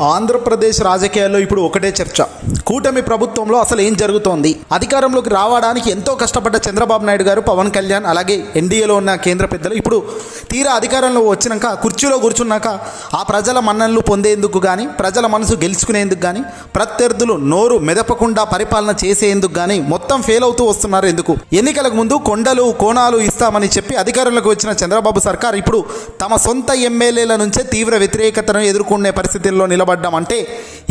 ఆంధ్రప్రదేశ్ రాజకీయాల్లో ఇప్పుడు ఒకటే చర్చ. కూటమి ప్రభుత్వంలో అసలు ఏం జరుగుతోంది? అధికారంలోకి రావడానికి ఎంతో కష్టపడ్డ చంద్రబాబు నాయుడు గారు, పవన్ కళ్యాణ్, అలాగే ఎన్డీఏలో ఉన్న కేంద్ర పెద్దలు ఇప్పుడు తీరా అధికారంలో వచ్చినాక కుర్చీలో కూర్చున్నాక ఆ ప్రజల మన్ననలు పొందేందుకు కానీ, ప్రజల మనసు గెలుచుకునేందుకు కానీ, ప్రత్యర్థులు నోరు మెదపకుండా పరిపాలన చేసేందుకు కానీ మొత్తం ఫెయిల్ అవుతూ వస్తున్నారు. ఎందుకు? ఎన్నికలకు ముందు కొండలు కోణాలు ఇస్తామని చెప్పి అధికారంలోకి వచ్చిన చంద్రబాబు సర్కార్ ఇప్పుడు తమ సొంత ఎమ్మెల్యేల నుంచే తీవ్ర వ్యతిరేకతను ఎదుర్కొనే పరిస్థితుల్లో నిలబడ్డం అంటే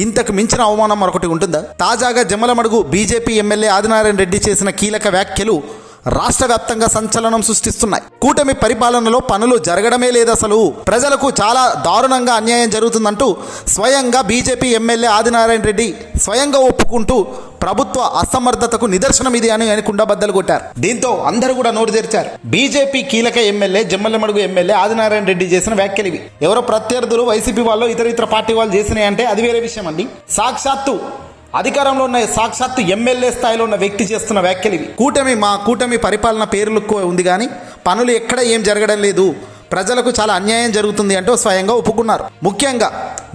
ఇంతకు మించిన అవమానం మరొకటి ఉంటుందా? తాజాగా జమ్మలమడుగు బీజేపీ ఎమ్మెల్యే ఆదినారాయణ రెడ్డి చేసిన కీలక వ్యాఖ్యలు రాష్ట్ర వ్యాప్తంగా సంచలనం సృష్టిస్తున్నాయి. కూటమి పరిపాలనలో పనులు జరగడమే లేదు, అసలు ప్రజలకు చాలా దారుణంగా అన్యాయం జరుగుతుందంటూ స్వయంగా బీజేపీ ఎమ్మెల్యే ఆదినారాయణ రెడ్డి స్వయంగా ఒప్పుకుంటూ ప్రభుత్వ అసమర్థతకు నిదర్శనం ఇది అని ఆయన కుండబద్దలు కొట్టారు. దీంతో అందరూ కూడా నోరు తెరిచారు. బీజేపీ కీలక ఎమ్మెల్యే జమ్మలమడుగు ఎమ్మెల్యే ఆదినారాయణ రెడ్డి చేసిన వ్యాఖ్యలు ఇవి. ఎవరో ప్రత్యర్థులు వైసీపీ వాళ్ళు ఇతర పార్టీ వాళ్ళు చేసినాయి అంటే అది వేరే విషయం అండి. సాక్షాత్తు అధికారంలో ఉన్న సాక్షాత్తు ఎమ్మెల్యే స్థాయిలో ఉన్న వ్యక్తి చేస్తున్న వ్యాఖ్యలు ఇవి. కూటమి పరిపాలన పేర్లకు ఉంది కానీ పనులు ఎక్కడ ఏం జరగడం లేదు, ప్రజలకు చాలా అన్యాయం జరుగుతుంది అంటూ స్వయంగా ఒప్పుకున్నారు. ముఖ్యంగా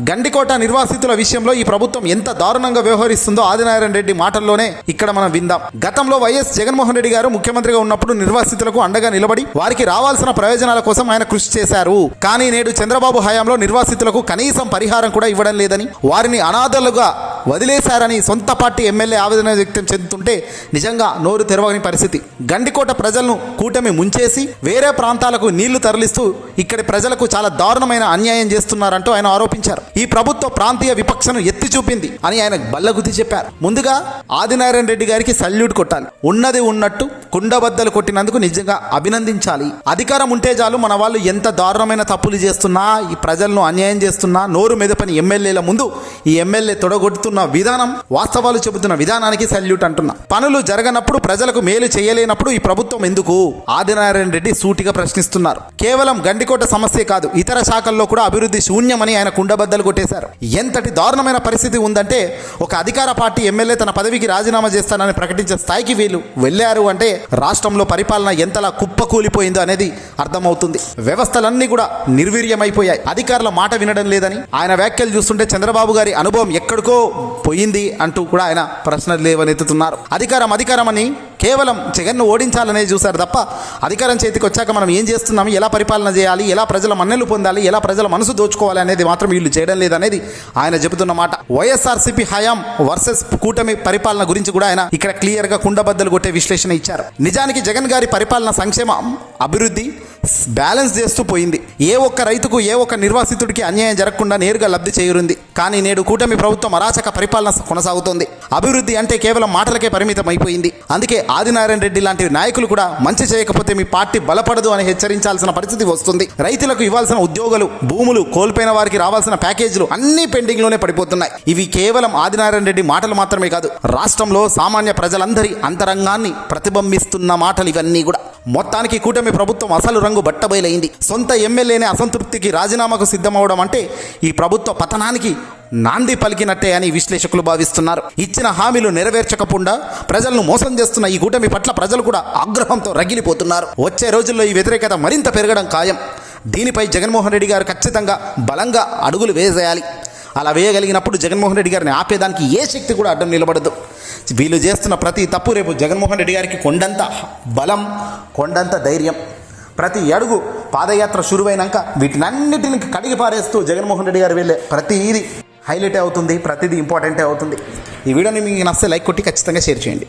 గండికోట నిర్వాసితుల విషయంలో ఈ ప్రభుత్వం ఎంత దారుణంగా వ్యవహరిస్తుందో ఆదినారాయణ రెడ్డి మాటల్లోనే ఇక్కడ మనం విందాం. గతంలో వైఎస్ జగన్మోహన్ రెడ్డి గారు ముఖ్యమంత్రిగా ఉన్నప్పుడు నిర్వాసితులకు అండగా నిలబడి వారికి రావాల్సిన ప్రయోజనాల కోసం ఆయన కృషి చేశారు. కానీ నేడు చంద్రబాబు హయాంలో నిర్వాసితులకు కనీసం పరిహారం కూడా ఇవ్వడం లేదని, వారిని అనాథలుగా వదిలేశారని సొంత పార్టీ ఎమ్మెల్యే ఆవేదన వ్యక్తం చెందుతుంటే నిజంగా నోరు తెరవని పరిస్థితి. గండికోట ప్రజలను కూటమి ముంచేసి వేరే ప్రాంతాలకు నీళ్లు తరలిస్తూ ఇక్కడి ప్రజలకు చాలా దారుణమైన అన్యాయం చేస్తున్నారంటూ ఆయన ఆరోపించారు. ఈ ప్రభుత్వ ప్రాంతీయ విపక్షను ఎత్తి చూపింది అని ఆయన బల్లగుద్ది చెప్పారు. ముందుగా ఆదినారాయణ రెడ్డి గారికి సల్యూట్ కొట్టాలి. ఉన్నది ఉన్నట్టు కుండబద్దలు కొట్టినందుకు నిజంగా అభినందించాలి. అధికారం ఉంటే చాలు మన వాళ్ళు ఎంత దారుణమైన తప్పులు చేస్తున్నా, ఈ ప్రజలను అన్యాయం చేస్తున్నా నోరు మెదపని ఎమ్మెల్యేల ముందు ఈ ఎమ్మెల్యే తొడగొడుతున్న విధానం, వాస్తవాలు చెబుతున్న విధానానికి సల్యూట్ అంటున్నా. పనులు జరగనప్పుడు, ప్రజలకు మేలు చేయలేనప్పుడు ఈ ప్రభుత్వం ఎందుకు? ఆదినారాయణ రెడ్డి సూటిగా ప్రశ్నిస్తున్నారు. కేవలం గండికోట సమస్య కాదు, ఇతర శాఖల్లో కూడా అభివృద్ధి శూన్యమని ఆయన కుండబద్దలు కొట్టేశారు. ఎంతటి దారుణమైన పరిస్థితి ఉందంటే ఒక అధికార పార్టీ ఎమ్మెల్యే తన పదవికి రాజీనామా చేస్తానని ప్రకటించే స్థాయికి వీళ్ళు వెళ్ళారు అంటే రాష్ట్రంలో పరిపాలన ఎంతలా కుప్పకూలిపోయిందో అనేది అర్థమవుతుంది. వ్యవస్థలన్నీ కూడా నిర్వీర్యమైపోయాయి. అధికారుల మాట వినడం లేదని ఆయన వ్యాఖ్యలు చూస్తుంటే చంద్రబాబు గారి అనుభవం ఎక్కడికో పోయింది అంటూ కూడా ఆయన ప్రశ్నలు లేవనెత్తుతున్నారు. అధికారం అని కేవలం జగన్ను ఓడించాలనే చూశారు తప్ప అధికారం చేతికి వచ్చాక మనం ఏం చేస్తున్నాము, ఎలా పరిపాలన చేయాలి, ఎలా ప్రజల మన్నెలు పొందాలి, ఎలా ప్రజల మనసు దోచుకోవాలి అనేది మాత్రం వీళ్ళు చేయడం లేదనేది ఆయన చెబుతున్న మాట. వైఎస్ఆర్సీపీ హయాం వర్సెస్ కూటమి పరిపాలన గురించి కూడా ఆయన ఇక్కడ క్లియర్గా కుండబద్దలు కొట్టే విశ్లేషణ ఇచ్చారు. నిజానికి జగన్ గారి పరిపాలన సంక్షేమం, అభివృద్ధి బ్యాలెన్స్ చేస్తూ పోయింది. ఏ ఒక్క రైతుకు, ఏ ఒక్క నిర్వాసితుడికి అన్యాయం జరగకుండా నేరుగా లబ్ధి చేరుంది. కానీ నేడు కూటమి ప్రభుత్వం అరాచక పరిపాలన కొనసాగుతోంది. అభివృద్ధి అంటే కేవలం మాటలకే పరిమితం అయిపోయింది. అందుకే ఆదినారాయణ రెడ్డి లాంటి నాయకులు కూడా మంచి చేయకపోతే మీ పార్టీ బలపడదు అని హెచ్చరించాల్సిన పరిస్థితి వస్తుంది. రైతులకు ఇవ్వాల్సిన ఉద్యోగాలు, భూములు కోల్పోయిన వారికి రావాల్సిన ప్యాకేజీలు అన్ని పెండింగ్ లోనే పడిపోతున్నాయి. ఇవి కేవలం ఆదినారాయణ రెడ్డి మాటలు మాత్రమే కాదు, రాష్ట్రంలో సామాన్య ప్రజలందరి అంతరంగాన్ని ప్రతిబింబిస్తున్న మాటలు ఇవన్నీ కూడా. మొత్తానికి కూటమి ప్రభుత్వం అసలు రంగు బట్టబయలైంది. సొంత ఎమ్మెల్యేనే అసంతృప్తికి రాజీనామాకు సిద్ధమవడం అంటే ఈ ప్రభుత్వ పతనానికి నాంది పలికినట్టే అని విశ్లేషకులు భావిస్తున్నారు. ఇచ్చిన హామీలు నెరవేర్చకుండా ప్రజలను మోసం చేస్తున్న ఈ కూటమి పట్ల ప్రజలు కూడా ఆగ్రహంతో రగిలిపోతున్నారు. వచ్చే రోజుల్లో ఈ వ్యతిరేకత మరింత పెరగడం ఖాయం. దీనిపై జగన్మోహన్ రెడ్డి గారు ఖచ్చితంగా బలంగా అడుగులు వేసేయాలి. అలా వేయగలిగినప్పుడు జగన్మోహన్ రెడ్డి గారిని ఆపేదానికి ఏ శక్తి కూడా అడ్డం నిలబడదు. వీళ్ళు చేస్తున్న ప్రతి తప్పు రేపు జగన్మోహన్ రెడ్డి గారికి కొండంత బలం, కొండంత ధైర్యం. ప్రతి అడుగు పాదయాత్ర శురువైనాక వీటినన్నిటిని కడిగి పారేస్తూ జగన్మోహన్ రెడ్డి గారు వెళ్ళే ప్రతిదీ హైలైట్ అవుతుంది, ప్రతిదీ ఇంపార్టెంటే అవుతుంది. ఈ వీడియోని మీకు నచ్చితే లైక్ కొట్టి ఖచ్చితంగా షేర్ చేయండి.